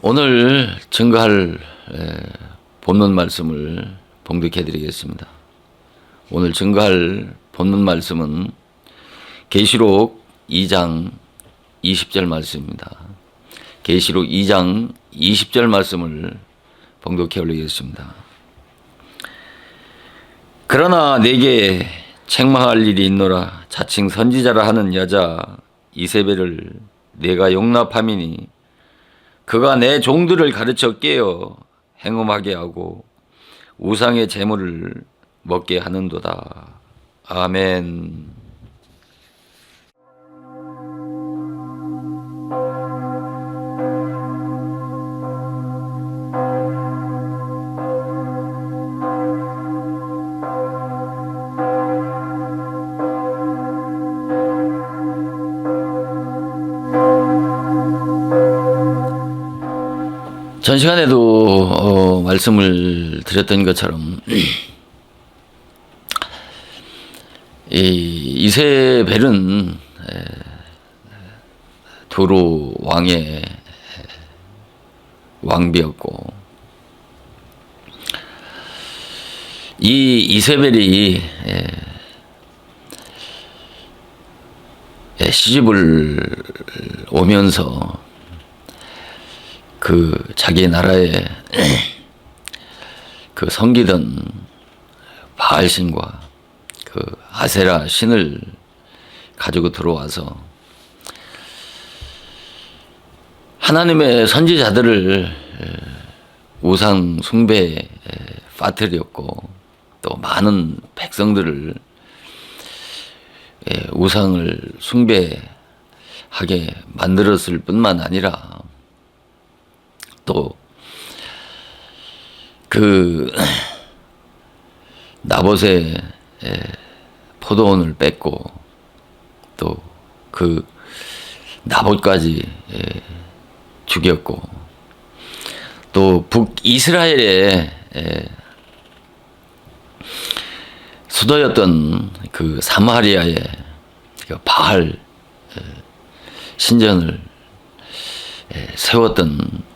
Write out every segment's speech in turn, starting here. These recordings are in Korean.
오늘 증거할 본문 말씀을 봉독해 드리겠습니다. 오늘 증거할 본문 말씀은 계시록 2장 20절 말씀입니다. 계시록 2장 20절 말씀을 봉독해 올리겠습니다. 그러나 내게 책망할 일이 있노라. 자칭 선지자라 하는 여자 이세벨을 내가 용납함이니 그가 내 종들을 가르쳐 깨어 행음하게 하고 우상의 제물을 먹게 하는도다. 아멘. 전 시간에도 말씀을 드렸던 것처럼 이세벨은 두루 왕의 왕비였고, 이 이세벨이 시집을 오면서 그 자기 나라에 그 섬기던 바알신과 그 아세라 신을 가지고 들어와서 하나님의 선지자들을 우상 숭배에 빠뜨렸고, 또 많은 백성들을 우상을 숭배하게 만들었을 뿐만 아니라 또 그 나봇의 포도원을 뺏고 또 그 나봇까지 죽였고, 또 북이스라엘의 수도였던 그 사마리아의 바알 신전을 세웠던,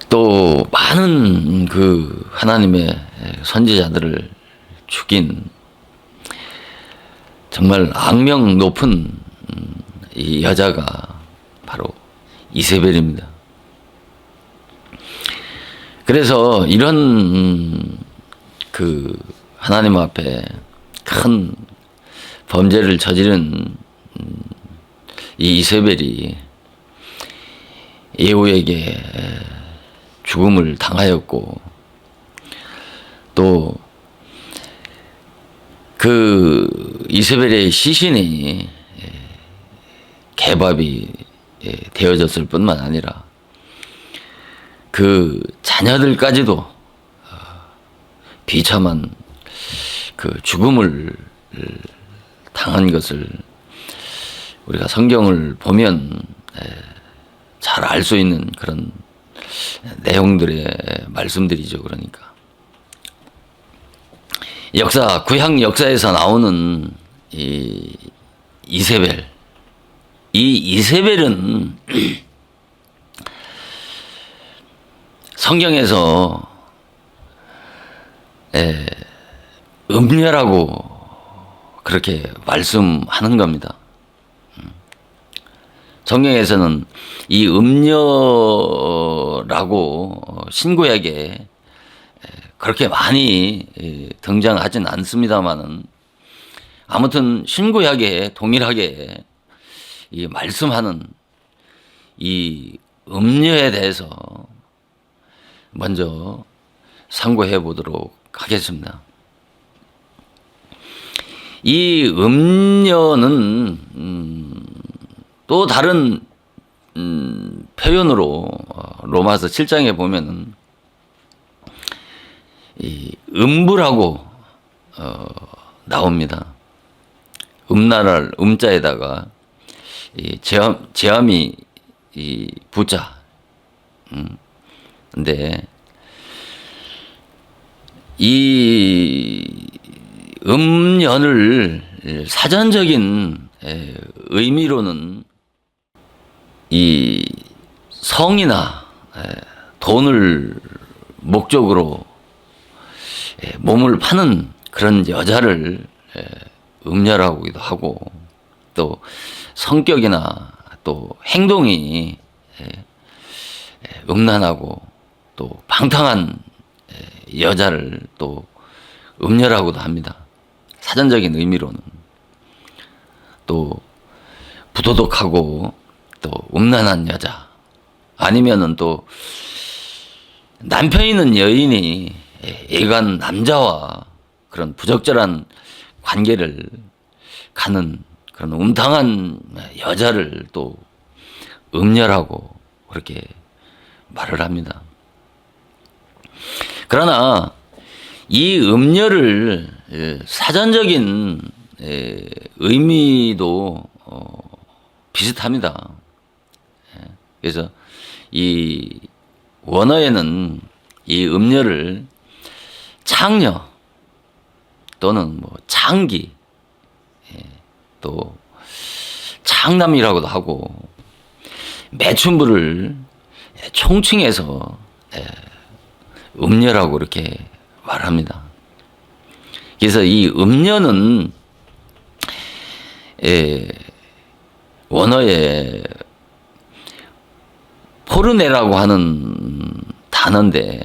또 많은 그 하나님의 선지자들을 죽인 정말 악명 높은 이 여자가 바로 이세벨입니다. 그래서 이런 그 하나님 앞에 큰 범죄를 저지른 이 이세벨이 예후에게 죽음을 당하였고, 또 그 이세벨의 시신이 개밥이 되어졌을 뿐만 아니라 그 자녀들까지도 비참한 그 죽음을 당한 것을 우리가 성경을 보면 잘 알 수 있는 그런 내용들의 말씀들이죠. 그러니까 구약 역사에서 나오는 이 이세벨, 이 이세벨은 성경에서 음녀라고 그렇게 말씀하는 겁니다. 성경에서는 이 음녀라고 신구약에 그렇게 많이 등장하진 않습니다만은, 아무튼 신구약에 동일하게 이 말씀하는 이 음녀에 대해서 먼저 상고해 보도록 하겠습니다. 이 음녀는 또 다른 표현으로 로마서 7장에 보면은 이 음부라고 나옵니다. 음나랄 음자에다가 이 제함이 이 부자. 근데 이 음연을 사전적인 의미로는 이 성이나 돈을 목적으로 몸을 파는 그런 여자를 음녀라고도 하고, 또 성격이나 또 행동이 음란하고 또 방탕한 여자를 또 음녀라고도 합니다. 사전적인 의미로는. 또 부도덕하고 또 음란한 여자, 아니면은 또 남편 있는 여인이 애간 남자와 그런 부적절한 관계를 가는 그런 음탕한 여자를 또 음녀라고 그렇게 말을 합니다. 그러나 이 음녀를 사전적인 의미도 비슷합니다. 그래서 이 원어에는 이 음녀를 창녀 또는 뭐 창기, 또 창남이라고도 하고, 매춘부를 총칭해서 음녀라고 이렇게 말합니다. 그래서 이 음녀는 원어에 포르네라고 하는 단어인데,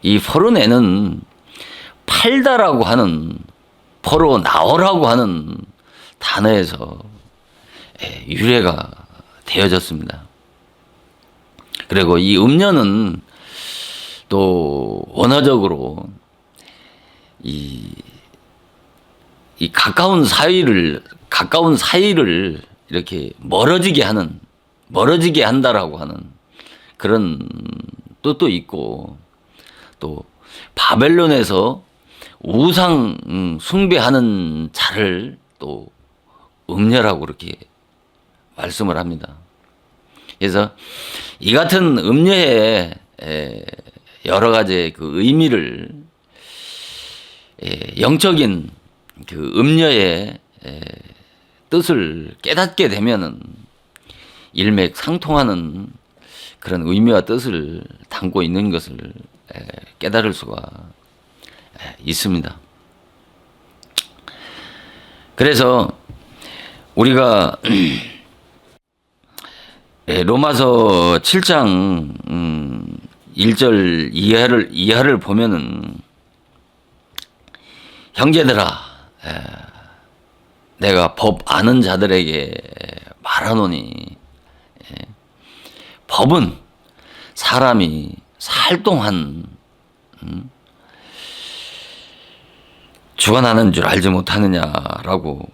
이 포르네는 팔다라고 하는, 포로 나오라고 하는 단어에서 유래가 되어졌습니다. 그리고 이 음녀는 또 원어적으로 이 가까운 사이를 이렇게 멀어지게 한다라고 하는 그런 뜻도 있고, 또 바벨론에서 우상 숭배하는 자를 또 음녀라고 이렇게 말씀을 합니다. 그래서 이 같은 음녀의 여러 가지 그 의미를, 영적인 그 음녀의 뜻을 깨닫게 되면은 일맥상통하는 그런 의미와 뜻을 담고 있는 것을 깨달을 수가 있습니다. 그래서 우리가 로마서 7장 1절 이하를 보면은, 형제들아, 내가 법 아는 자들에게 말하노니, 법은 사람이 살 동안 주관하는 줄 알지 못하느냐라고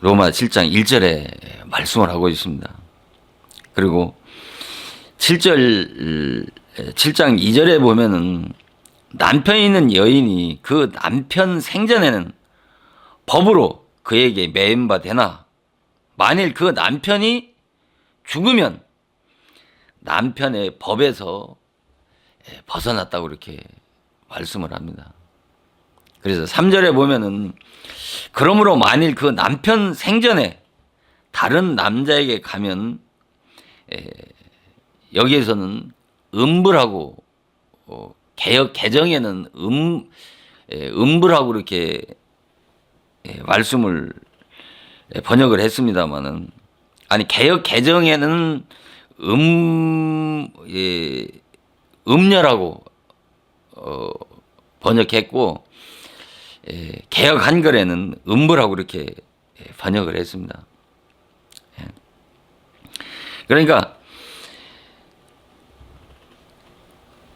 로마 7장 1절에 말씀을 하고 있습니다. 그리고 7장 2절에 보면은, 남편이 있는 여인이 그 남편 생전에는 법으로 그에게 매인 바 되나, 만일 그 남편이 죽으면 남편의 법에서 벗어났다고 이렇게 말씀을 합니다. 그래서 3절에 보면은, 그러므로 만일 그 남편 생전에 다른 남자에게 가면, 여기에서는 음부라고, 개역 개정에는 음부라고 이렇게 말씀을 번역을 했습니다만은, 아니 개역 개정에는 음녀라고 번역했고, 개역 한글에는 음부라고 이렇게 번역을 했습니다. 그러니까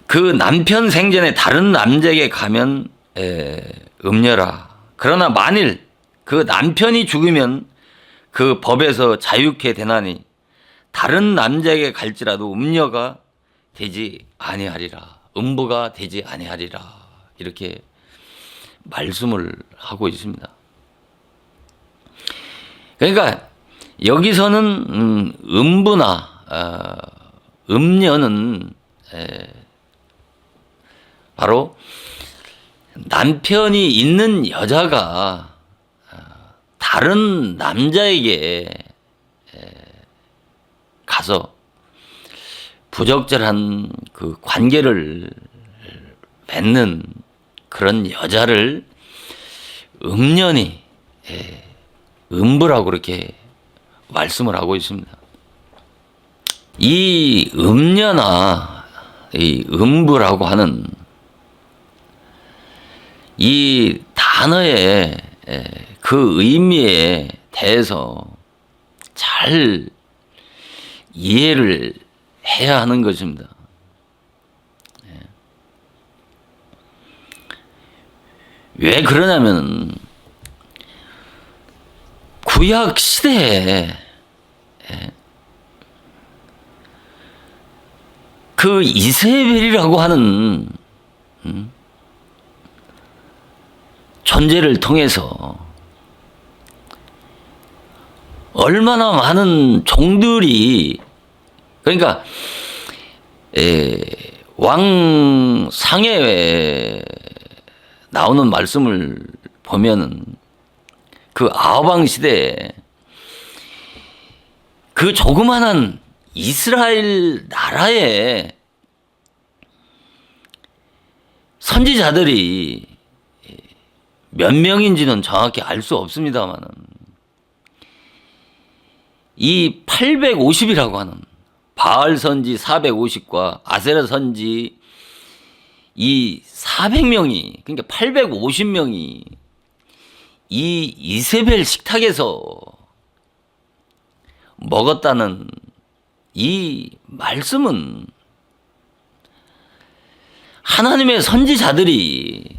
그 남편 생전에 다른 남자에게 가면 음녀라. 그러나 만일 그 남편이 죽으면 그 법에서 자유케 되나니, 다른 남자에게 갈지라도 음녀가 되지 아니하리라, 음부가 되지 아니하리라, 이렇게 말씀을 하고 있습니다. 그러니까 여기서는 음부나 음녀는 바로 남편이 있는 여자가 다른 남자에게 가서 부적절한 그 관계를 맺는 그런 여자를 음년이 음부라고 그렇게 말씀을 하고 있습니다. 이 음녀나 이 음부라고 하는 이 단어의 그 의미에 대해서 잘 이해를 해야 하는 것입니다. 왜 그러냐면 구약 시대에 그 이세벨이라고 하는 존재를 통해서 얼마나 많은 종들이, 그러니까 왕 상해에 나오는 말씀을 보면은 그 아합왕 시대에 그 조그만한 이스라엘 나라에 선지자들이 몇 명인지는 정확히 알 수 없습니다만은 이 850이라고 하는 바알 선지 450과 아세라 선지 이 400명이, 그러니까 850명이 이 이세벨 식탁에서 먹었다는 이 말씀은 하나님의 선지자들이,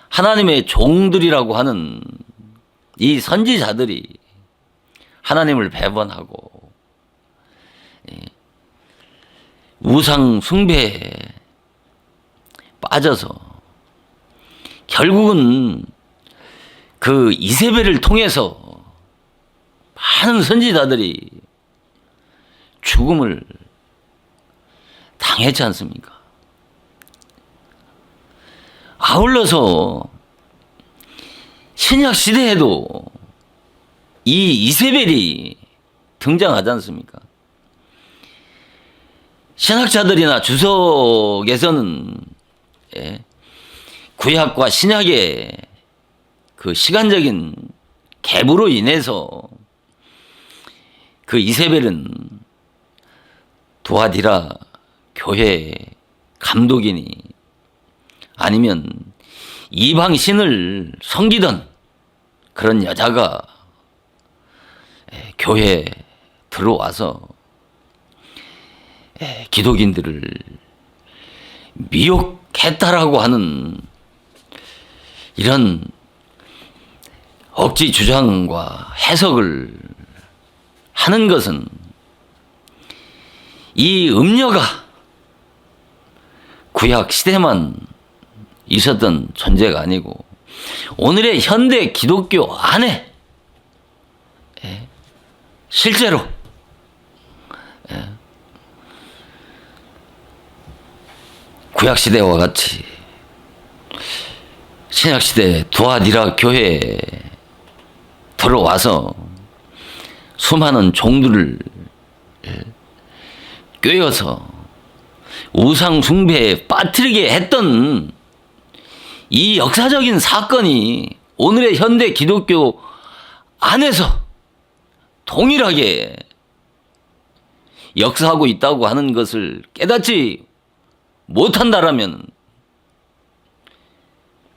하나님의 종들이라고 하는 이 선지자들이 하나님을 배반하고 우상 숭배에 빠져서 결국은 그 이세벨을 통해서 많은 선지자들이 죽음을 당했지 않습니까? 아울러서 신약 시대에도 이 이세벨이 등장하지 않습니까? 신학자들이나 주석에서는 구약과 신약의 그 시간적인 갭으로 인해서 그 이세벨은 두아디라 교회 감독이니 아니면 이방 신을 섬기던 그런 여자가 교회에 들어와서 기독인들을 미혹했다라고 하는 이런 억지 주장과 해석을 하는 것은 이 음녀가 구약 시대만 있었던 존재가 아니고 오늘의 현대 기독교 안에 실제로 구약 시대와 같이 신약 시대 두아디라 교회에 들어와서 수많은 종들을 꿰어서 우상 숭배에 빠뜨리게 했던 이 역사적인 사건이 오늘의 현대 기독교 안에서 동일하게 역사하고 있다고 하는 것을 깨닫지 못한다라면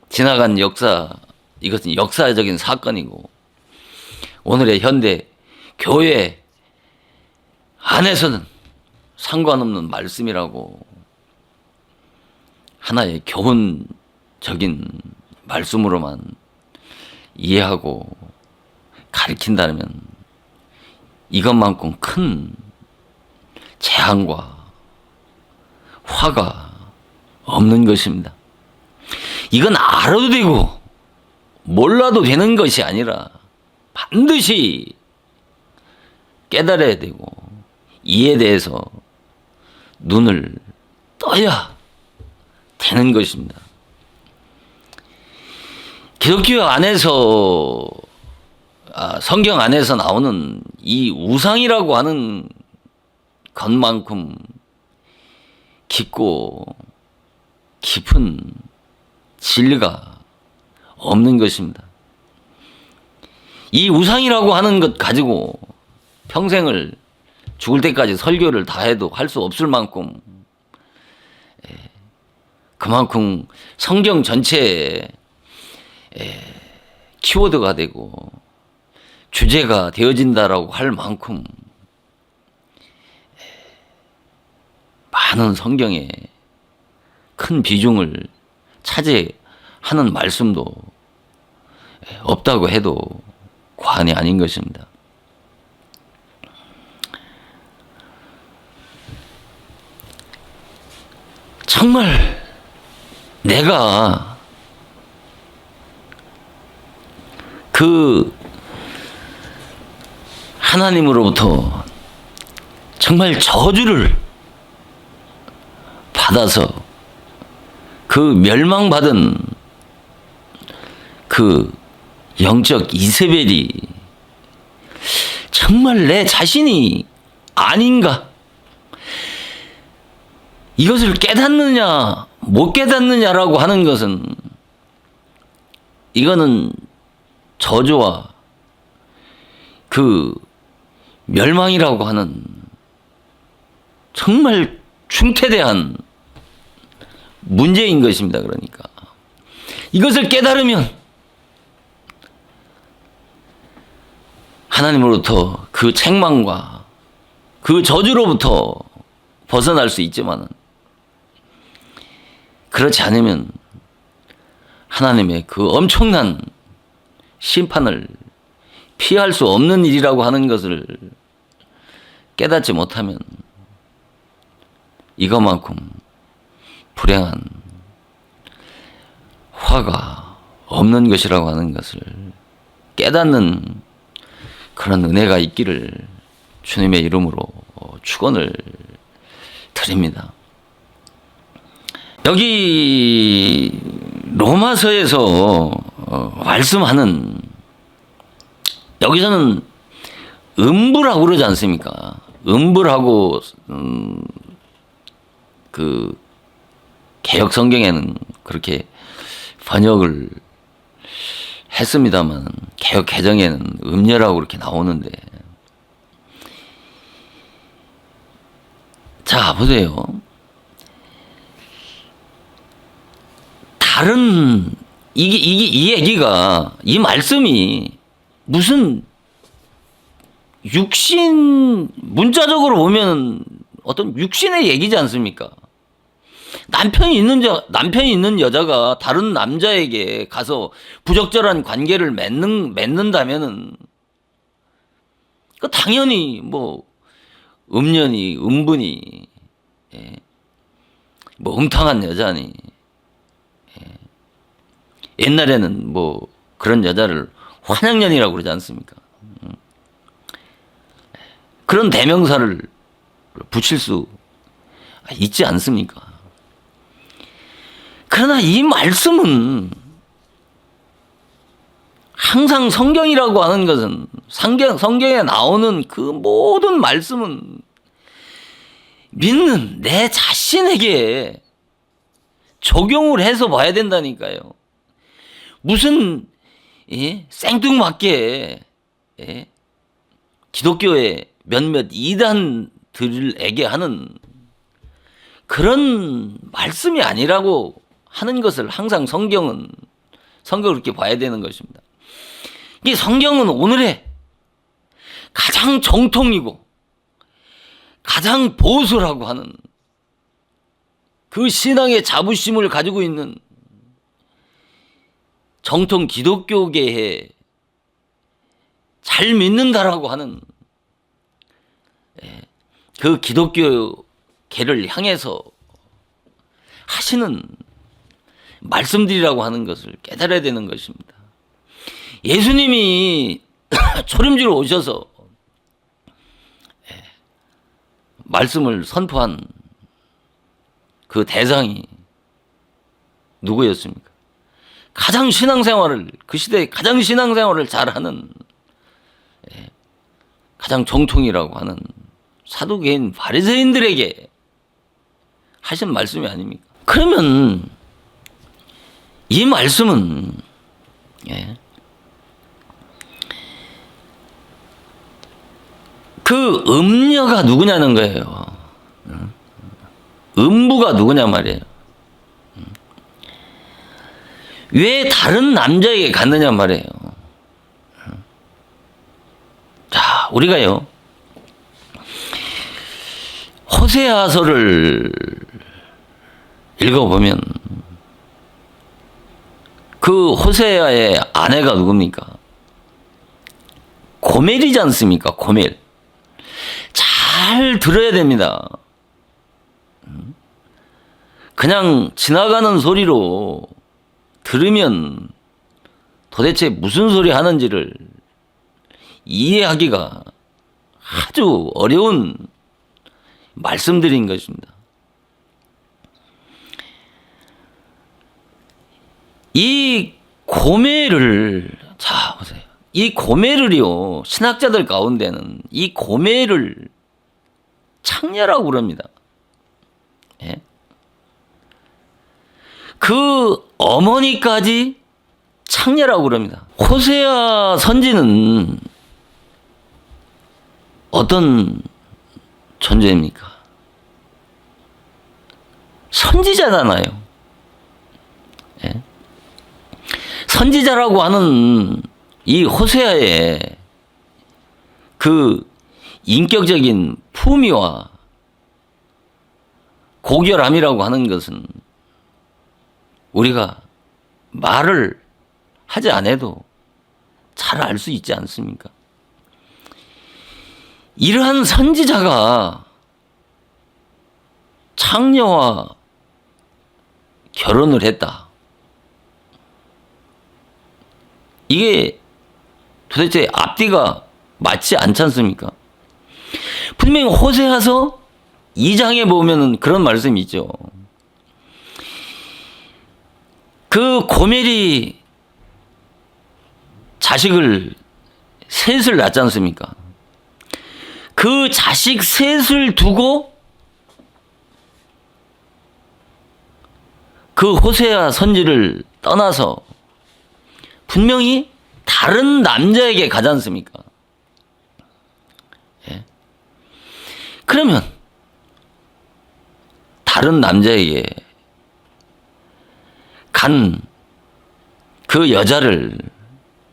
지나간 역사, 이것은 역사적인 사건이고 오늘의 현대 교회 안에서는 상관없는 말씀이라고 하나의 교훈적인 말씀으로만 이해하고 가르친다면 이것만큼 큰 재앙과 화가 없는 것입니다. 이건 알아도 되고 몰라도 되는 것이 아니라 반드시 깨달아야 되고 이에 대해서 눈을 떠야 되는 것입니다. 기독교 안에서 성경 안에서 나오는 이 우상이라고 하는 것만큼 깊고 깊은 진리가 없는 것입니다. 이 우상이라고 하는 것 가지고 평생을 죽을 때까지 설교를 다 해도 할 수 없을 만큼 그만큼 성경 전체에 키워드가 되고 주제가 되어진다라고 할 만큼 많은 성경에 큰 비중을 차지하는 말씀도 없다고 해도 과언이 아닌 것입니다. 정말 내가 그 하나님으로부터 정말 저주를 받아서 그 멸망받은 그 영적 이세벨이 정말 내 자신이 아닌가? 이것을 깨닫느냐 못 깨닫느냐라고 하는 것은 이거는 저주와 그 멸망이라고 하는 정말 중태대한 문제인 것입니다. 그러니까 이것을 깨달으면 하나님으로부터 그 책망과 그 저주로부터 벗어날 수 있지만 그렇지 않으면 하나님의 그 엄청난 심판을 피할 수 없는 일이라고 하는 것을 깨닫지 못하면 이것만큼 불행한 화가 없는 것이라고 하는 것을 깨닫는 그런 은혜가 있기를 주님의 이름으로 축원을 드립니다. 여기 로마서에서 말씀하는 여기서는 음부라고 그러지 않습니까? 음부라고 그 개역 성경에는 그렇게 번역을 했습니다만 개역 개정에는 음녀라고 그렇게 나오는데 자 보세요. 다른 이 얘기가 이 말씀이 무슨 육신 문자적으로 보면 어떤 육신의 얘기지 않습니까? 남편이 있는 여자가 다른 남자에게 가서 부적절한 관계를 맺는다면은 그 당연히 뭐 음년이 음분이 뭐 음탕한 여자니 옛날에는 뭐 그런 여자를 환양년이라고 그러지 않습니까? 그런 대명사를 붙일 수 있지 않습니까? 그러나 이 말씀은 항상 성경이라고 하는 것은 성경에 나오는 그 모든 말씀은 믿는 내 자신에게 적용을 해서 봐야 된다니까요. 무슨 생뚱맞게 기독교의 몇몇 이단들에게 하는 그런 말씀이 아니라고 하는 것을 항상 성경을 그렇게 봐야 되는 것입니다. 이 성경은 오늘의 가장 정통이고 가장 보수라고 하는 그 신앙의 자부심을 가지고 있는 정통 기독교계에 잘 믿는다라고 하는 그 기독교계를 향해서 하시는 말씀들이라고 하는 것을 깨달아야 되는 것입니다. 예수님이 초림지로 오셔서 말씀을 선포한 그 대상이 누구였습니까? 그 시대에 가장 신앙생활을 잘하는 가장 정통이라고 하는 사두개인 바리새인들에게 하신 말씀이 아닙니까? 그러면 이 말씀은 그 음녀가 누구냐는 거예요. 음부가 누구냐 말이에요. 왜 다른 남자에게 갔느냐 말이에요. 자, 우리가요, 호세아서를 읽어보면 그 호세아의 아내가 누굽니까? 고멜이지 않습니까? 고멜. 잘 들어야 됩니다. 그냥 지나가는 소리로 들으면 도대체 무슨 소리 하는지를 이해하기가 아주 어려운 말씀드린 것입니다. 이 고멜을, 자 보세요. 이 고멜을요, 신학자들 가운데는 이 고멜을 창녀라고 그럽니다. 예? 그 어머니까지 창녀라고 그럽니다. 호세아 선지는 어떤 존재입니까? 선지자잖아요. 예? 선지자라고 하는 이 호세아의 그 인격적인 품위와 고결함이라고 하는 것은 우리가 말을 하지 않아도 잘 알 수 있지 않습니까? 이러한 선지자가 창녀와 결혼을 했다. 이게 도대체 앞뒤가 맞지 않지 않습니까? 분명히 호세아서 2장에 보면 그런 말씀이 있죠. 그 고멜이 자식을 셋을 낳지 않습니까? 그 자식 셋을 두고 그 호세아 선지를 떠나서 분명히 다른 남자에게 가지 않습니까? 예. 그러면 다른 남자에게 간 그 여자를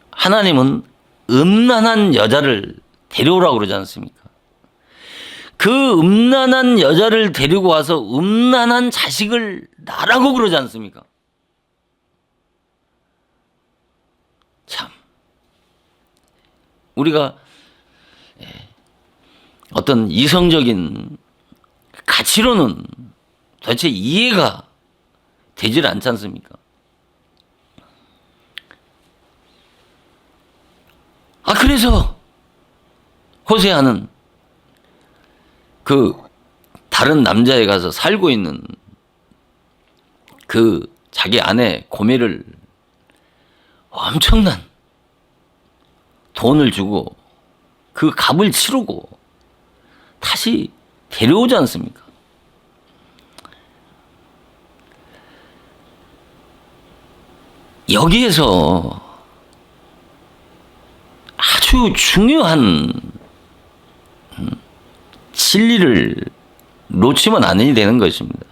하나님은 음란한 여자를 데려오라고 그러지 않습니까? 그 음란한 여자를 데리고 와서 음란한 자식을 낳으라고 그러지 않습니까? 참, 우리가 어떤 이성적인 가치로는 도대체 이해가 되질 않지 않습니까? 그래서 호세아는 그 다른 남자에 가서 살고 있는 그 자기 아내 고멜을 엄청난 돈을 주고 그 값을 치르고 다시 데려오지 않습니까? 여기에서 아주 중요한 진리를 놓치면 안 되는 것입니다.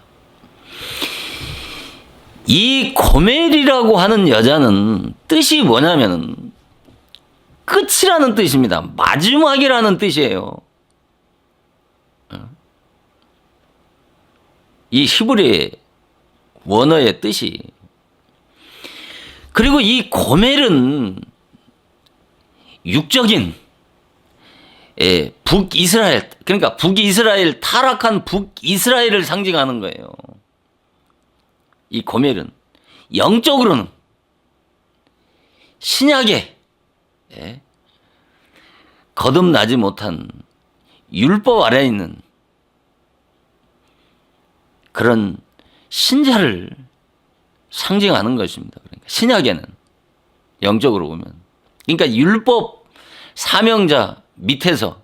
이 고멜이라고 하는 여자는 뜻이 뭐냐면 끝이라는 뜻입니다. 마지막이라는 뜻이에요. 이 히브리 원어의 뜻이. 그리고 이 고멜은 육적인 북이스라엘, 그러니까 북이스라엘, 타락한 북이스라엘을 상징하는 거예요. 이 고멜은 영적으로는 신약에 거듭나지 못한 율법 아래에 있는 그런 신자를 상징하는 것입니다. 그러니까 신약에는 영적으로 보면, 그러니까 율법 사명자 밑에서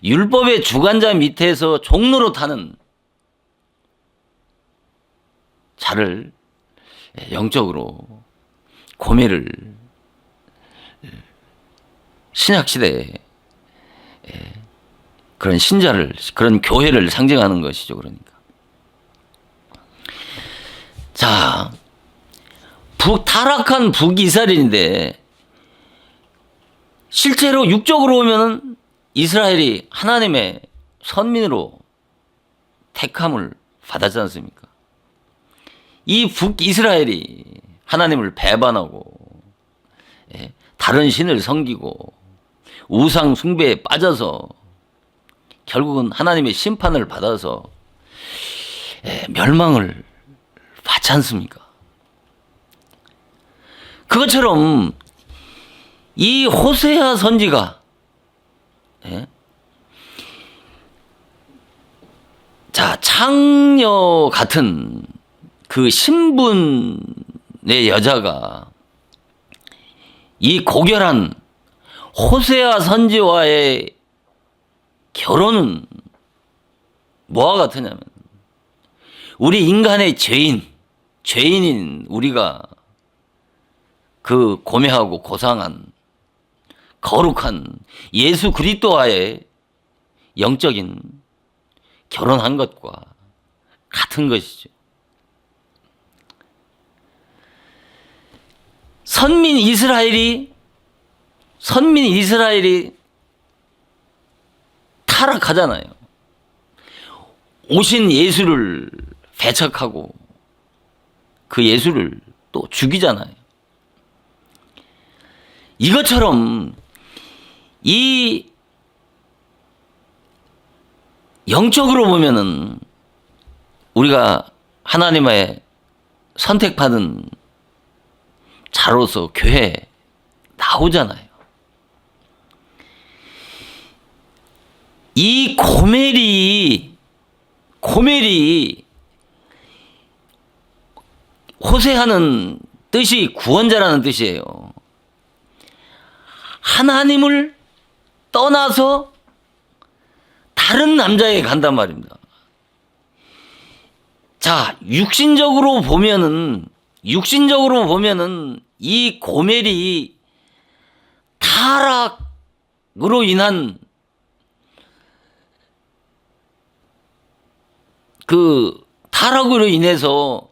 율법의 주관자 밑에서 종로로 타는 자를 영적으로 고매를 신약시대에 그런 신자를, 그런 교회를 상징하는 것이죠. 그러니까. 자, 타락한 북이스라엘인데 실제로 육적으로 보면은 이스라엘이 하나님의 선민으로 택함을 받았지 않습니까? 이 북이스라엘이 하나님을 배반하고 다른 신을 섬기고 우상 숭배에 빠져서 결국은 하나님의 심판을 받아서 멸망을 받지 않습니까? 그것처럼 이 호세아 선지가 자, 창녀 같은 그 신분의 여자가 이 고결한 호세아 선지와의 결혼은 뭐와 같으냐면 우리 인간의 죄인인 우리가 그 고매하고 고상한 거룩한 예수 그리스도와의 영적인 결혼한 것과 같은 것이죠. 선민 이스라엘이 타락하잖아요. 오신 예수를 배척하고 그 예수를 또 죽이잖아요. 이것처럼 이 영적으로 보면은 우리가 하나님의 선택받은 자로서 교회에 나오잖아요. 이 고멜이 호세하는 뜻이 구원자라는 뜻이에요. 하나님을 떠나서 다른 남자에게 간단 말입니다. 자, 육신적으로 보면은 이 고멜이 타락으로 인한 그 타락으로 인해서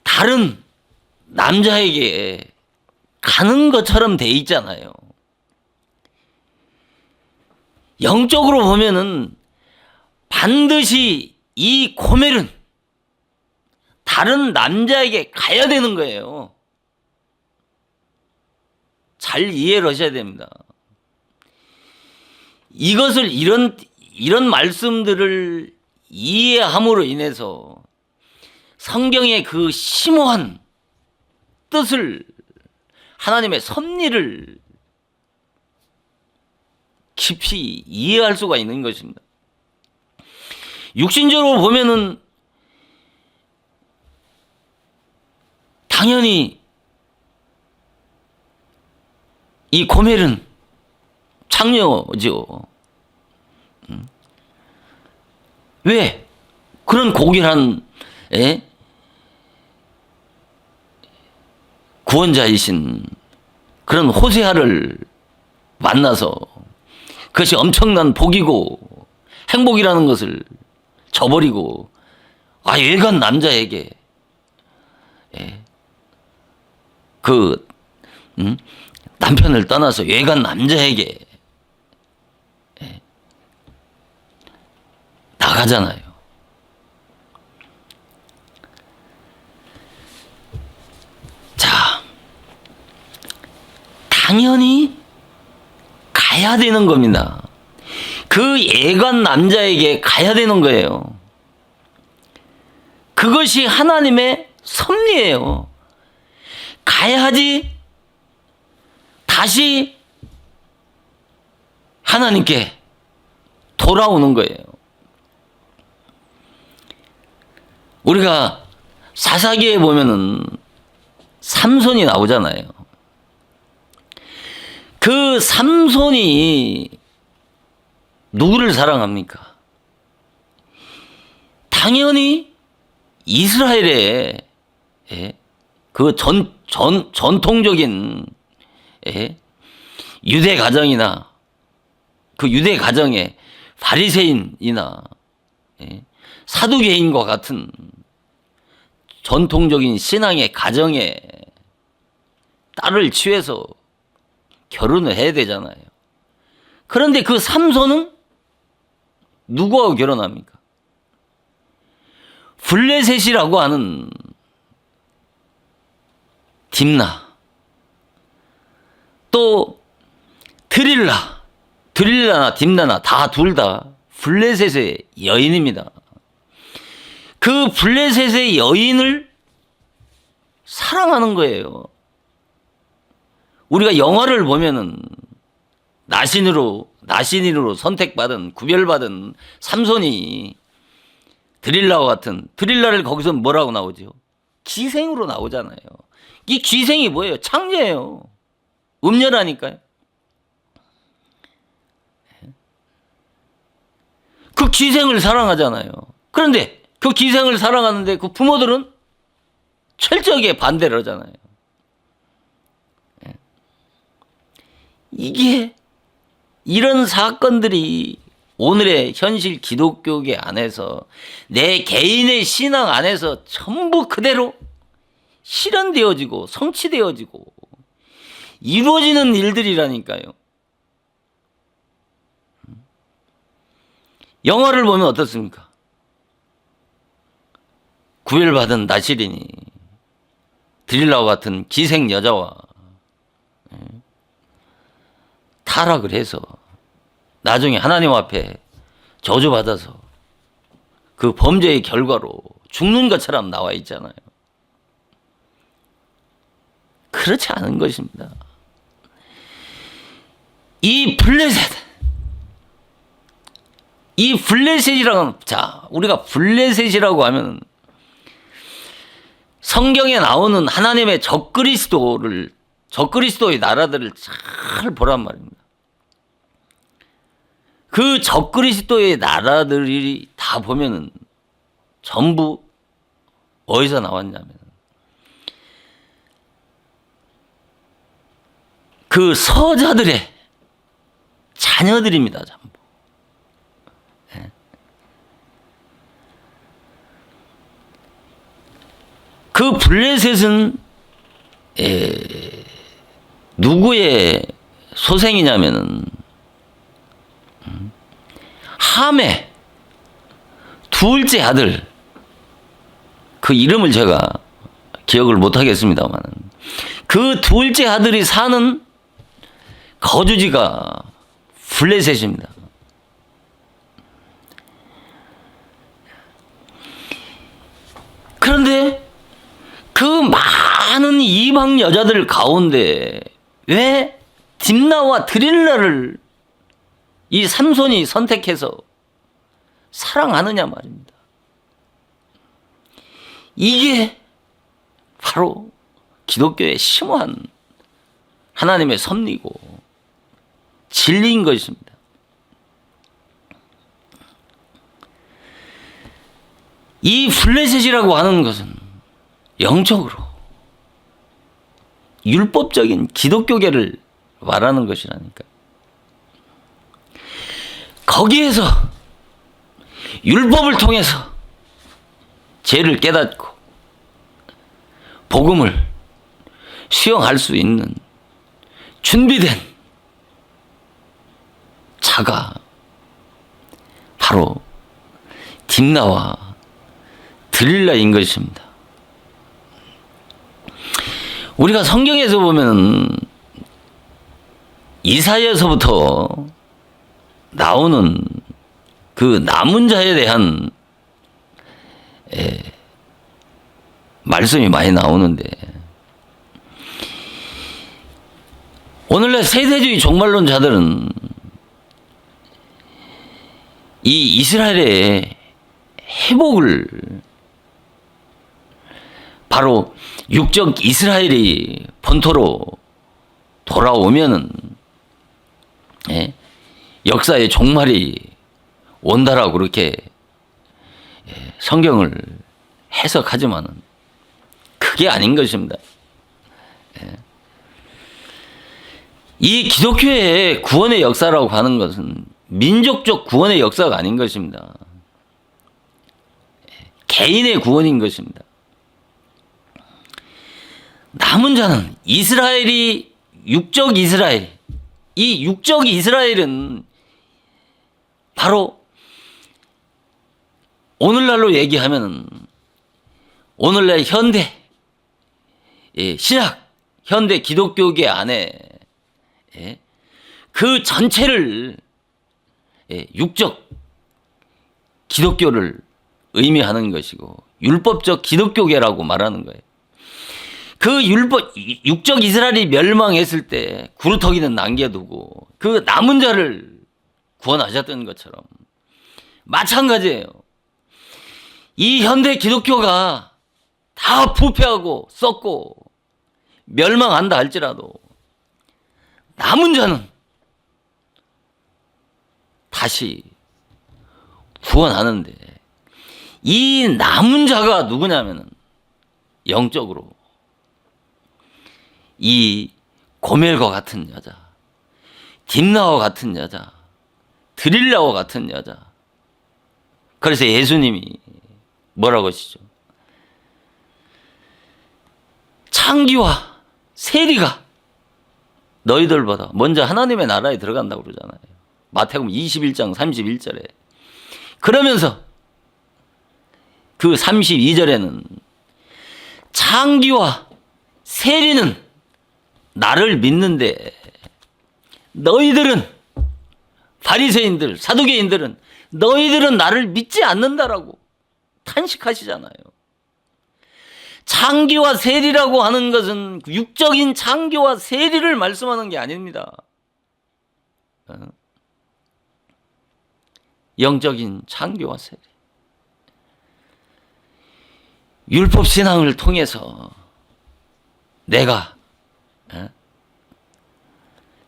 다른 남자에게 가는 것처럼 돼 있잖아요. 영적으로 보면은 반드시 이 고멜은 다른 남자에게 가야 되는 거예요. 잘 이해를 하셔야 됩니다. 이것을 이런 말씀들을 이해함으로 인해서 성경의 그 심오한 뜻을, 하나님의 섭리를 깊이 이해할 수가 있는 것입니다. 육신적으로 보면은 당연히 이 고멜은 창녀죠. 왜? 그런 고결한 구원자이신 그런 호세아를 만나서 그것이 엄청난 복이고 행복이라는 것을 저버리고 외간 남자에게 남편을 떠나서 외간 남자에게 나가잖아요. 자, 당연히 가야 되는 겁니다. 그 예간 남자에게 가야 되는 거예요. 그것이 하나님의 섭리예요. 가야지 다시 하나님께 돌아오는 거예요. 우리가 사사기에 보면은 삼손이 나오잖아요. 그 삼손이 누구를 사랑합니까? 당연히 이스라엘의 그 전통적인 유대 가정이나 그 유대 가정의 바리새인이나 사두개인과 같은 전통적인 신앙의 가정에 딸을 취해서 결혼을 해야 되잖아요. 그런데 그 삼손은 누구하고 결혼합니까? 블레셋이라고 하는 딥나, 또 드릴라나 딥나나 다 둘 다 블레셋의 여인입니다. 그 블레셋의 여인을 사랑하는 거예요. 우리가 영화를 보면은 나신인으로 선택받은, 구별받은 삼손이 드릴라와 같은, 드릴라를 거기서 뭐라고 나오죠? 기생으로 나오잖아요. 이 기생이 뭐예요? 창녀예요. 음녀라니까요. 그 기생을 사랑하잖아요. 그런데 그 기생을 사랑하는데 그 부모들은 철저하게 반대를 하잖아요. 이게 이런 사건들이 오늘의 현실 기독교계 안에서 내 개인의 신앙 안에서 전부 그대로 실현되어지고 성취되어지고 이루어지는 일들이라니까요. 영화를 보면 어떻습니까? 구별받은 나실인이 드릴라와 같은 기생 여자와 타락을 해서 나중에 하나님 앞에 저주받아서 그 범죄의 결과로 죽는 것처럼 나와 있잖아요. 그렇지 않은 것입니다. 이 블레셋이라는, 자, 우리가 블레셋이라고 하면 성경에 나오는 하나님의 적그리스도의 나라들을 잘 보란 말입니다. 그 적그리스도의 나라들이 다 보면은 전부 어디서 나왔냐면 그 서자들의 자녀들입니다, 전부. 그 블레셋은 누구의 소생이냐면은 함의 둘째 아들, 그 이름을 제가 기억을 못 하겠습니다만 그 둘째 아들이 사는 거주지가 블레셋입니다. 그런데 그 많은 이방 여자들 가운데 왜 딥나와 드릴라를 이 삼손이 선택해서 사랑하느냐 말입니다. 이게 바로 기독교의 심오한 하나님의 섭리고 진리인 것입니다. 이 블레셋이라고 하는 것은 영적으로 율법적인 기독교계를 말하는 것이라니까. 거기에서 율법을 통해서 죄를 깨닫고 복음을 수용할 수 있는 준비된 자가 바로 딥나와 드릴라인 것입니다. 우리가 성경에서 보면 이사야서부터 나오는 그 남은 자에 대한 말씀이 많이 나오는데 오늘날 세대주의 종말론자들은 이 이스라엘의 회복을 바로 육적 이스라엘이 본토로 돌아오면은 역사의 종말이 온다라고 그렇게 성경을 해석하지만은 그게 아닌 것입니다. 이 기독교의 구원의 역사라고 하는 것은 민족적 구원의 역사가 아닌 것입니다. 개인의 구원인 것입니다. 남은 자는 이스라엘이 육적 이스라엘, 이 육적 이스라엘은 바로 오늘날로 얘기하면 오늘날 현대 신학, 현대 기독교계 안에 그 전체를 육적 기독교를 의미하는 것이고 율법적 기독교계라고 말하는 거예요. 그 육적 이스라엘이 멸망했을 때 구루터기는 남겨두고 그 남은 자를 구원하셨던 것처럼 마찬가지예요. 이 현대 기독교가 다 부패하고 썩고 멸망한다 할지라도 남은 자는 다시 구원하는데 이 남은 자가 누구냐면은 영적으로 이 고멜과 같은 여자, 딥나와 같은 여자, 드릴라와 같은 여자. 그래서 예수님이 뭐라고 하시죠? 창기와 세리가 너희들보다 먼저 하나님의 나라에 들어간다고 그러잖아요. 마태복음 21장 31절에. 그러면서 그 32절에는 창기와 세리는 나를 믿는데 너희들은 바리새인들, 사두개인들은 너희들은 나를 믿지 않는다라고 탄식하시잖아요. 창기와 세리라고 하는 것은 육적인 창기와 세리를 말씀하는 게 아닙니다. 영적인 창기와 세리. 율법 신앙을 통해서 내가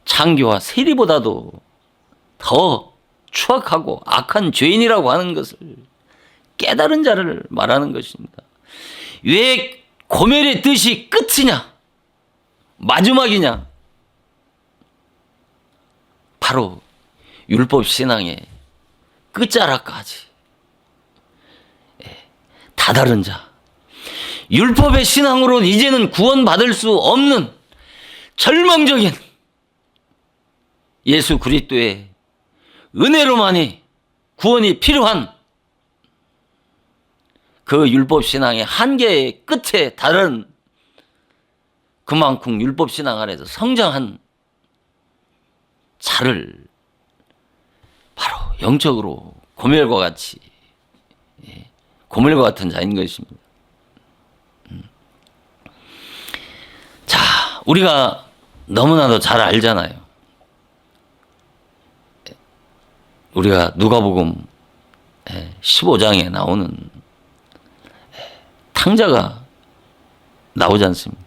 창기와 세리보다도 더 추악하고 악한 죄인이라고 하는 것을 깨달은 자를 말하는 것입니다. 왜 고멜의 뜻이 끝이냐? 마지막이냐? 바로 율법 신앙의 끝자락까지 다다른 자. 율법의 신앙으로는 이제는 구원받을 수 없는 절망적인 예수 그리스도의 은혜로만이 구원이 필요한 그 율법신앙의 한계의 끝에 다른 그만큼 율법신앙 안에서 성장한 자를 바로 영적으로 고멜과 같이 고멜과 같은 자인 것입니다. 자, 우리가 너무나도 잘 알잖아요. 우리가 누가복음 15장에 나오는 탕자가 나오지 않습니까?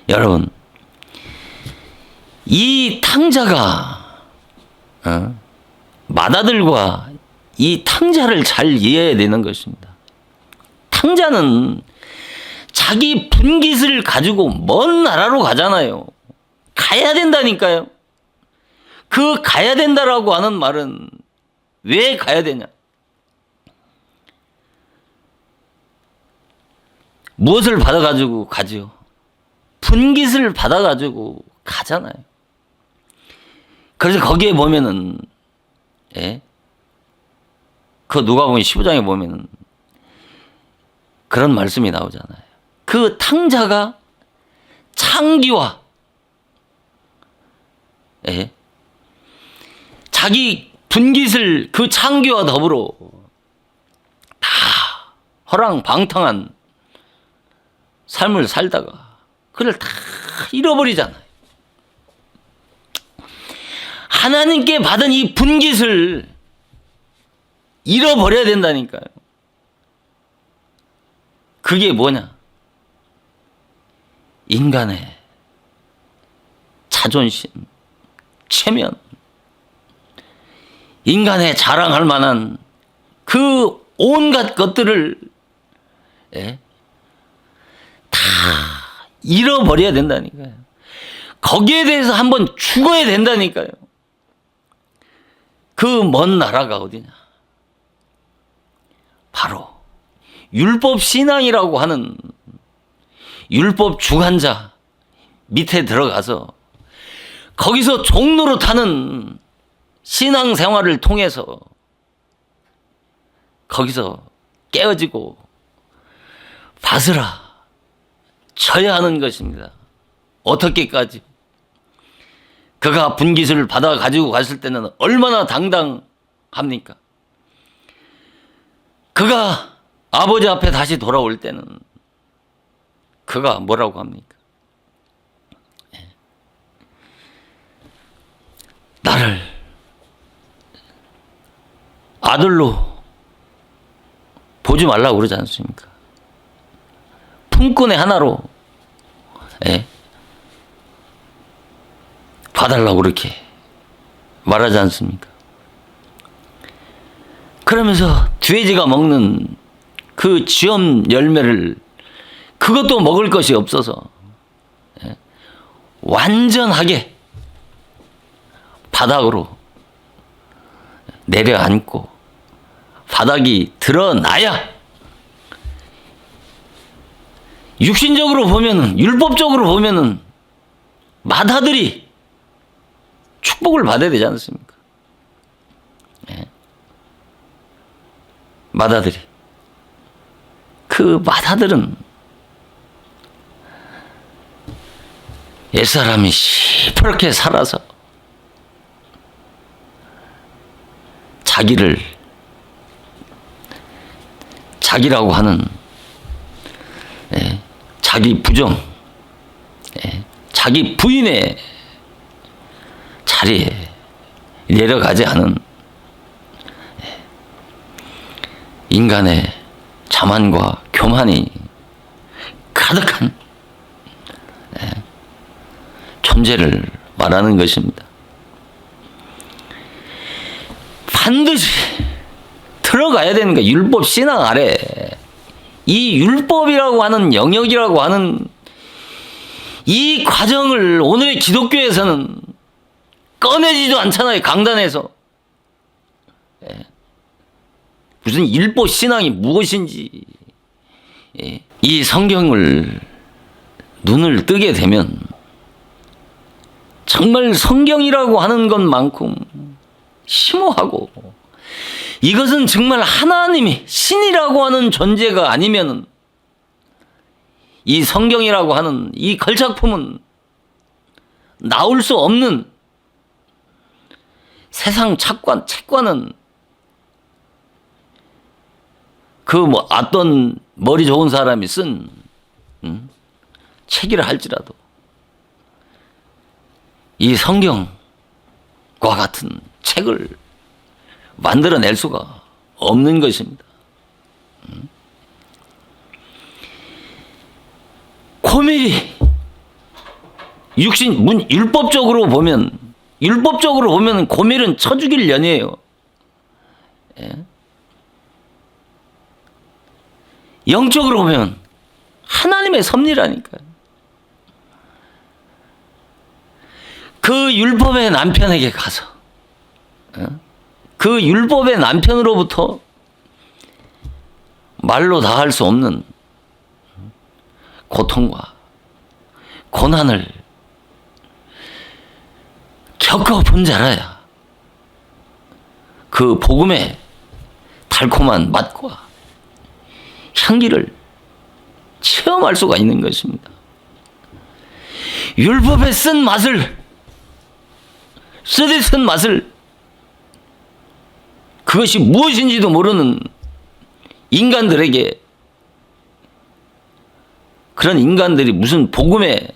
여러분, 이 탕자가 마다들과 이 탕자를 잘 이해해야 되는 것입니다. 탕자는 자기 분깃을 가지고 먼 나라로 가잖아요. 가야 된다니까요. 그 가야 된다라고 하는 말은 왜 가야 되냐? 무엇을 받아가지고 가지요? 분깃을 받아가지고 가잖아요. 그래서 거기에 보면은, 그 누가복음 15장에 보면은 그런 말씀이 나오잖아요. 그 탕자가 창기와 자기 분깃을 그 창기와 더불어 다 허랑방탕한 삶을 살다가 그걸 다 잃어버리잖아요. 하나님께 받은 이 분깃을 잃어버려야 된다니까요. 그게 뭐냐? 인간의 자존심, 체면, 그 다음에 그 탕자가 다 잃어버렸잖아요. 그걸 다 잃어버리잖아요. 하나님께 받은 이 분깃을 잃어버려야 된다니까요. 그게 뭐냐? 인간의 자존심, 체면, 그 다음에 그 탕자가 다 잃어버렸잖아요. 그걸 다 잃어버리잖아요. 하나님께 받은 이 분깃을 잃어버려야 된다니까요. 그게 뭐냐? 인간의 자존심, 체면, 인간의 자랑할 만한 그 온갖 것들을 다 잃어버려야 된다니까요. 거기에 대해서 한번 죽어야 된다니까요. 그 먼 나라가 어디냐? 바로 율법 신앙이라고 하는 율법 주관자 밑에 들어가서 거기서 종로로 타는 신앙 생활을 통해서 거기서 깨어지고 밭으라 쳐야 하는 것입니다. 어떻게까지? 그가 분깃을 받아 가지고 갔을 때는 얼마나 당당합니까? 그가 아버지 앞에 다시 돌아올 때는 그가 뭐라고 합니까? 나를 아들로 보지 말라고 그러지 않습니까? 품꾼의 하나로 봐달라고 그렇게 말하지 않습니까? 그러면서 돼지가 먹는 그 쥐엄 열매를 그것도 먹을 것이 없어서 완전하게 바닥으로 내려앉고 바닥이 드러나야 육신적으로 보면은 율법적으로 보면은 맏아들이 축복을 받아야 되지 않습니까? 맏아들이 그 맏아들은 옛사람이 시퍼렇게 살아서 자기라고 하는 자기 부정, 자기 부인의 자리에 내려가지 않은 인간의 자만과 교만이 가득한 존재를 말하는 것입니다. 반드시 들어가야 되는 거야. 율법 신앙 아래 이 율법이라고 하는 영역이라고 하는 이 과정을 오늘의 기독교에서는 꺼내지도 않잖아요. 강단에서 무슨 율법 신앙이 무엇인지 이 성경을 눈을 뜨게 되면 정말 성경이라고 하는 것만큼 심오하고 이것은 정말 하나님이 신이라고 하는 존재가 아니면은 이 성경이라고 하는 이 걸작품은 나올 수 없는 세상 책과는 그 어떤 머리 좋은 사람이 쓴 책이라 할지라도 이 성경과 같은 책을 만들어낼 수가 없는 것입니다. 고멜이 율법적으로 보면 고멜은 쳐 죽일 년이에요. 영적으로 보면 하나님의 섭리라니까요. 그 율법의 남편에게 가서 그 율법의 남편으로부터 말로 다 할 수 없는 고통과 고난을 겪어본 자라야 그 복음의 달콤한 맛과 향기를 체험할 수가 있는 것입니다. 율법에 쓴 맛을 그것이 무엇인지도 모르는 인간들에게 그런 인간들이 무슨 복음의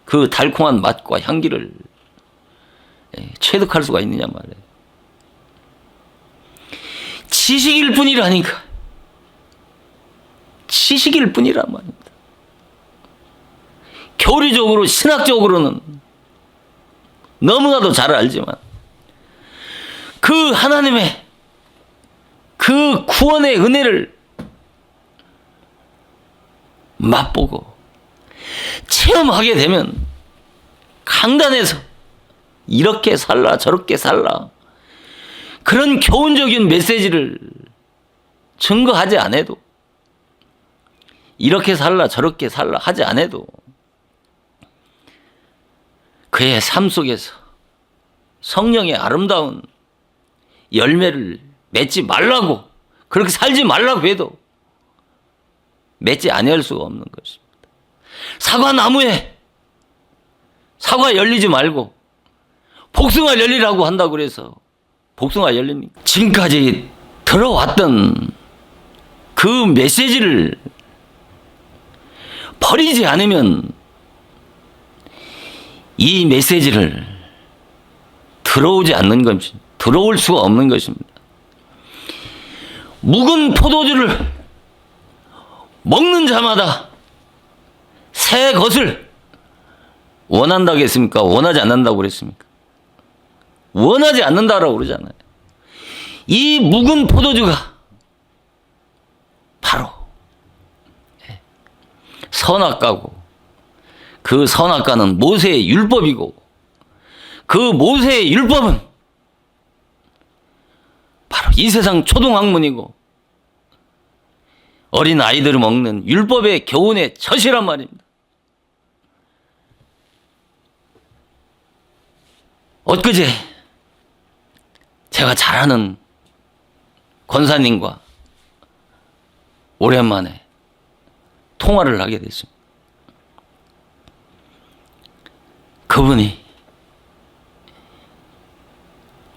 그 달콤한 맛과 향기를 체득할 수가 있느냐 말이에요. 지식일 뿐이라니까. 지식일 뿐이란 말입니다. 교리적으로 신학적으로는 너무나도 잘 알지만 그 그 하나님의 그 구원의 은혜를 맛보고 체험하게 되면 강단에서 이렇게 살라 저렇게 살라 그런 교훈적인 메시지를 증거하지 않아도, 이렇게 살라 저렇게 살라 하지 않아도 그의 삶 속에서 성령의 아름다운 열매를 맺지 말라고, 그렇게 살지 말라고 해도 맺지 아니할 수가 없는 것입니다. 사과나무에 사과 열리지 말고 복숭아 열리라고 한다고 그래서 복숭아 열립니까? 지금까지 들어왔던 그 메시지를 버리지 않으면 이 메시지를 들어오지 않는 것입니다. 들어올 수가 없는 것입니다. 묵은 포도주를 먹는 자마다 새 것을 원한다고 했습니까? 원하지 않는다고 그랬습니까? 원하지 않는다라고 그러잖아요. 이 묵은 포도주가 바로 선악과고, 그 선악과는 모세의 율법이고, 그 모세의 율법은 바로 이 세상 초등학문이고 어린 아이들이 먹는 율법의 교훈의 젖이란 말입니다. 엊그제 제가 잘 아는 권사님과 오랜만에 통화를 하게 됐습니다. 그분이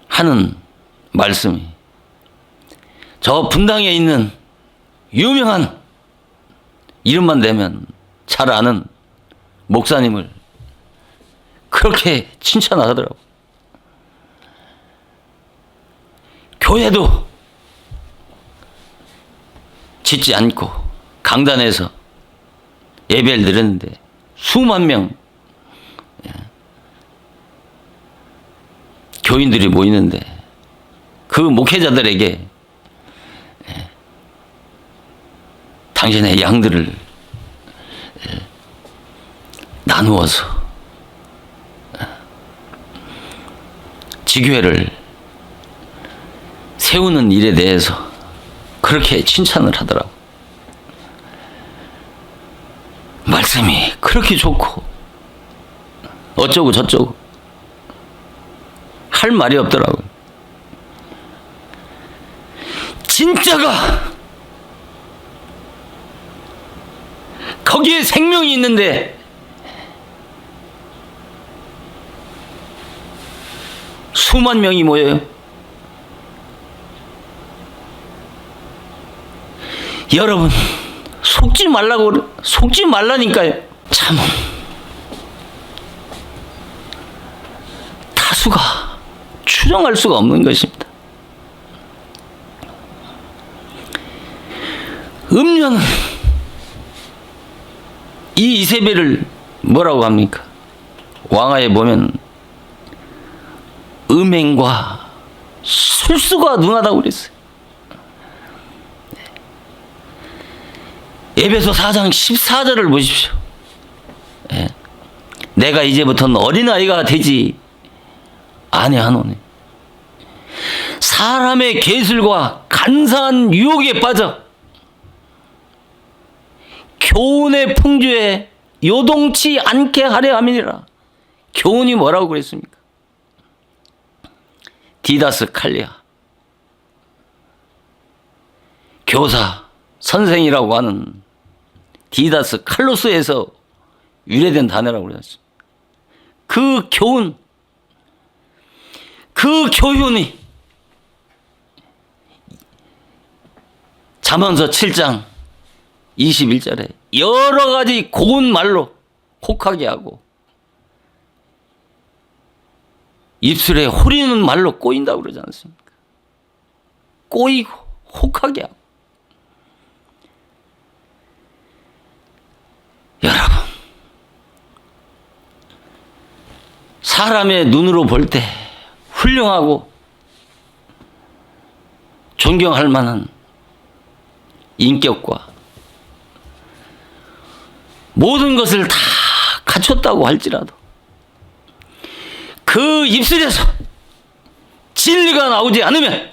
하는 말씀이 저 분당에 있는 유명한, 이름만 대면 잘 아는 목사님을 그렇게 칭찬하더라고요. 교회도 짓지 않고 강단에서 예배를 드렸는데 수만 명 교인들이 모이는데 그 목회자들에게 당신의 양들을 나누어서 지교회를 세우는 일에 대해서 그렇게 칭찬을 하더라고. 말씀이 그렇게 좋고 어쩌고 저쩌고 할 말이 없더라고요. 진짜가 거기에 생명이 있는데 수만 명이 모여요. 여러분, 속지 말라니까요. 참 다수가 추정할 수가 없는 것입니다. 음녀는 이 이세벨을 뭐라고 합니까? 왕하에 보면 음행과 술수가 능하다고 그랬어요. 에베소 4장 14절을 보십시오. 내가 이제부터는 어린아이가 되지 아니하노니 사람의 계술과 간사한 유혹에 빠져 교훈의 풍조에 요동치 않게 하려 함이니라. 교훈이 뭐라고 그랬습니까? 디다스 칼리아, 교사, 선생이라고 하는 디다스 칼로스에서 유래된 단어라고 그랬습니다. 그 교훈, 그 교훈이 잠언서 7장 21절에 여러 가지 고운 말로 혹하게 하고 입술에 호리는 말로 꼬인다고 그러지 않습니까? 꼬이고 혹하게 하고. 여러분, 사람의 눈으로 볼 때 훌륭하고 존경할 만한 인격과 모든 것을 다 갖췄다고 할지라도 그 입술에서 진리가 나오지 않으면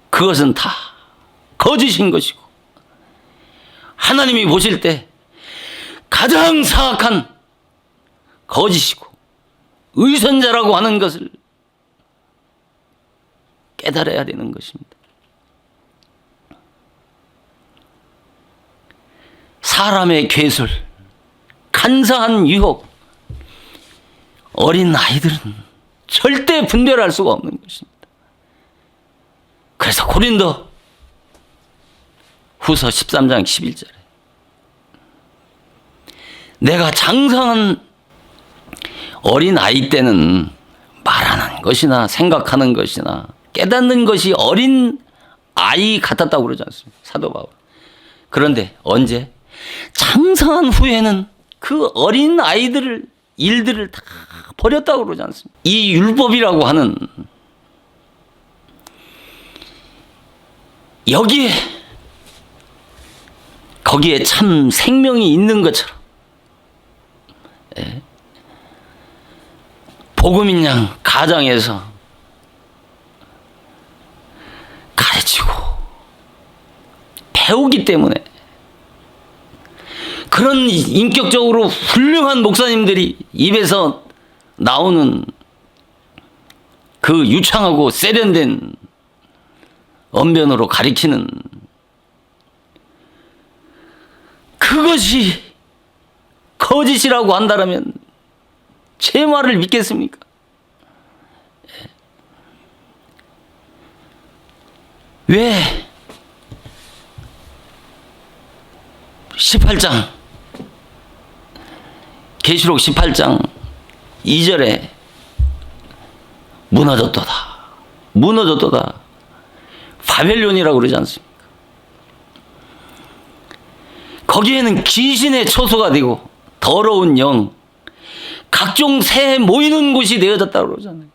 그것은 다 거짓인 것이고 하나님이 보실 때 가장 사악한 거짓이고 의선자라고 하는 것을 깨달아야 되는 것입니다. 사람의 괴술, 간사한 유혹, 어린 아이들은 절대 분별할 수가 없는 것입니다. 그래서 고린도 후서 13장 11절에 내가 장성한 어린 아이 때는 말하는 것이나 생각하는 것이나 깨닫는 것이 어린 아이 같았다고 그러지 않습니까? 사도 바울. 그런데 언제? 장성한 후에는 그 어린 아이들을 일들을 다 버렸다고 그러지 않습니까? 이 율법이라고 하는 거기에 참 생명이 있는 것처럼 복음인 양 가정에서 가르치고 배우기 때문에 그런 인격적으로 훌륭한 목사님들이 입에서 나오는 그 유창하고 세련된 언변으로 가리키는 그것이 거짓이라고 한다면 제 말을 믿겠습니까? 왜 18장 계시록 18장 2절에 무너졌도다 바벨론이라고 그러지 않습니까? 거기에는 귀신의 초소가 되고 더러운 영 각종 새 모이는 곳이 되어졌다고 그러잖아요.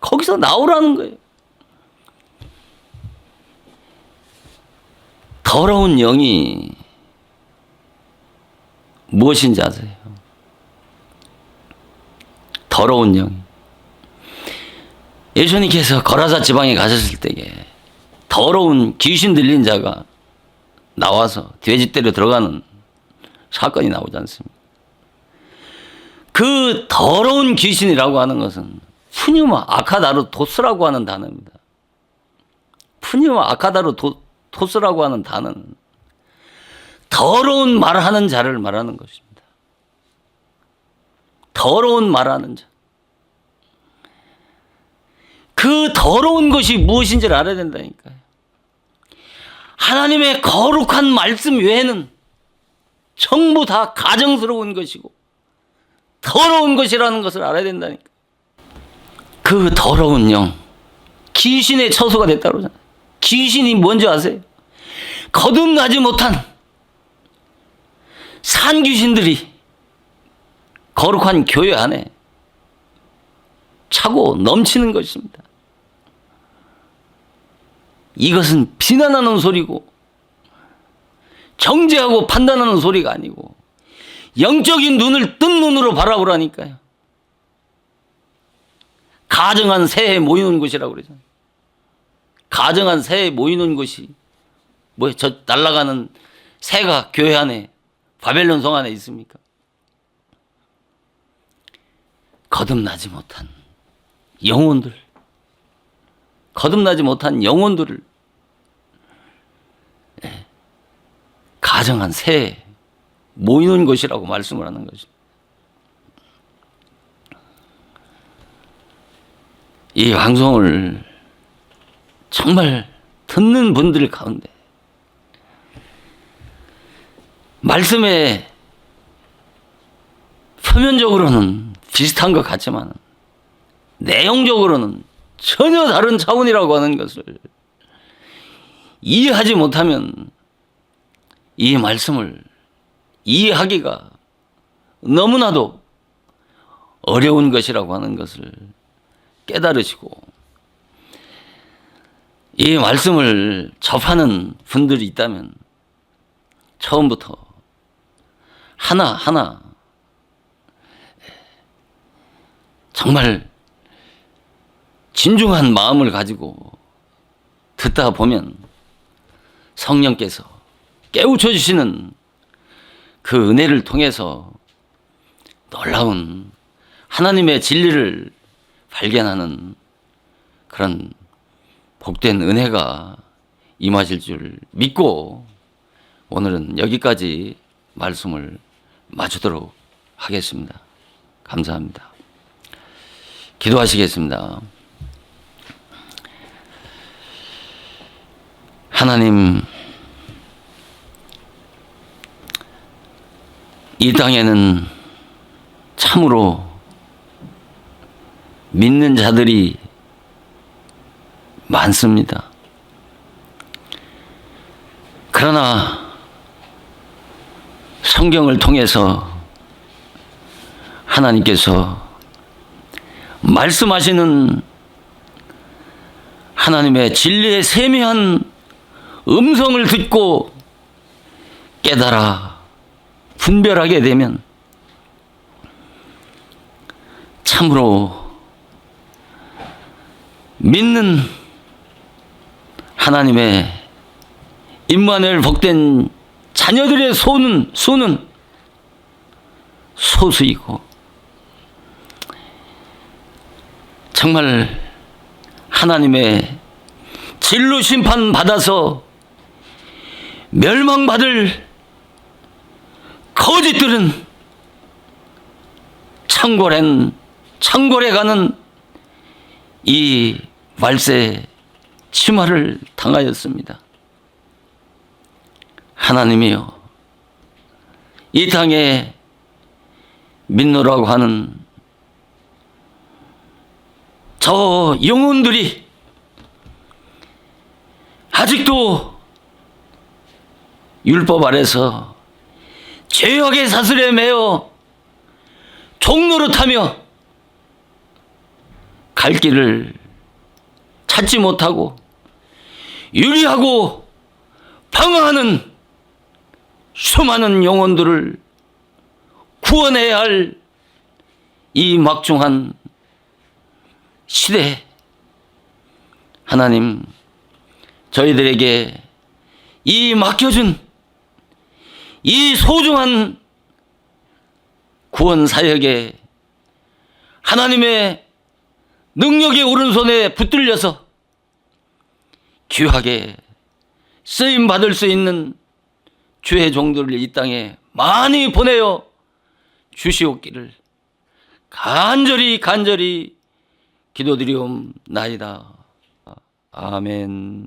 거기서 나오라는 거예요. 더러운 영이 무엇인지 아세요? 더러운 영이 예수님께서 거라사 지방에 가셨을 때에 더러운 귀신 들린 자가 나와서 돼지떼로 들어가는 사건이 나오지 않습니까? 그 더러운 귀신이라고 하는 것은 푸뉴마 아카다르토스라고 하는 단어입니다. 푸뉴마 아카다르토스라고 하는 단어는 더러운 말하는 자를 말하는 것입니다. 더러운 말하는 자. 그 더러운 것이 무엇인지를 알아야 된다니까요. 하나님의 거룩한 말씀 외에는 전부 다 가정스러운 것이고 더러운 것이라는 것을 알아야 된다니까. 그 더러운 영, 귀신의 처소가 됐다고 그러잖아요. 귀신이 뭔지 아세요? 거듭나지 못한 산 귀신들이 거룩한 교회 안에 차고 넘치는 것입니다. 이것은 비난하는 소리고 정죄하고 판단하는 소리가 아니고 영적인 눈을 뜬 눈으로 바라보라니까요. 가정한 새에 모이는 곳이라고 그러잖아요. 가정한 새에 모이는 곳이 저 날아가는 새가 교회 안에 바벨론 성 안에 있습니까? 거듭나지 못한 영혼들, 거듭나지 못한 영혼들을 가정한 새에 모이는 곳이라고 말씀을 하는 것입니다. 이 방송을 정말 듣는 분들 가운데 말씀에 표면적으로는 비슷한 것 같지만 내용적으로는 전혀 다른 차원이라고 하는 것을 이해하지 못하면 이 말씀을 이해하기가 너무나도 어려운 것이라고 하는 것을 깨달으시고 이 말씀을 접하는 분들이 있다면 처음부터 하나하나 정말 진중한 마음을 가지고 듣다 보면 성령께서 깨우쳐 주시는 그 은혜를 통해서 놀라운 하나님의 진리를 발견하는 그런 복된 은혜가 임하실 줄 믿고 오늘은 여기까지 말씀을 마치도록 하겠습니다. 감사합니다. 기도하시겠습니다. 하나님, 이 땅에는 참으로 믿는 자들이 많습니다. 그러나 성경을 통해서 하나님께서 말씀하시는 하나님의 진리의 세미한 음성을 듣고 깨달아 분별하게 되면 참으로 믿는 하나님의 임마누엘 복된 자녀들의 수는 소수이고 정말 하나님의 진로 심판 받아서 멸망받을 거짓들은 창궐에 가는 이 말세 침하를 당하였습니다. 하나님이여, 이 땅에 믿노라고 하는 저 영혼들이 아직도 율법 아래서 죄악의 사슬에 매어 종노릇하며 갈 길을 찾지 못하고 유리하고 방황하는 수많은 영혼들을 구원해야 할 이 막중한 시대에 하나님, 저희들에게 이 맡겨준 이 소중한 구원 사역에 하나님의 능력의 오른손에 붙들려서 귀하게 쓰임 받을 수 있는 주의 종들을 이 땅에 많이 보내어 주시옵기를 간절히 기도드리옵나이다. 아멘.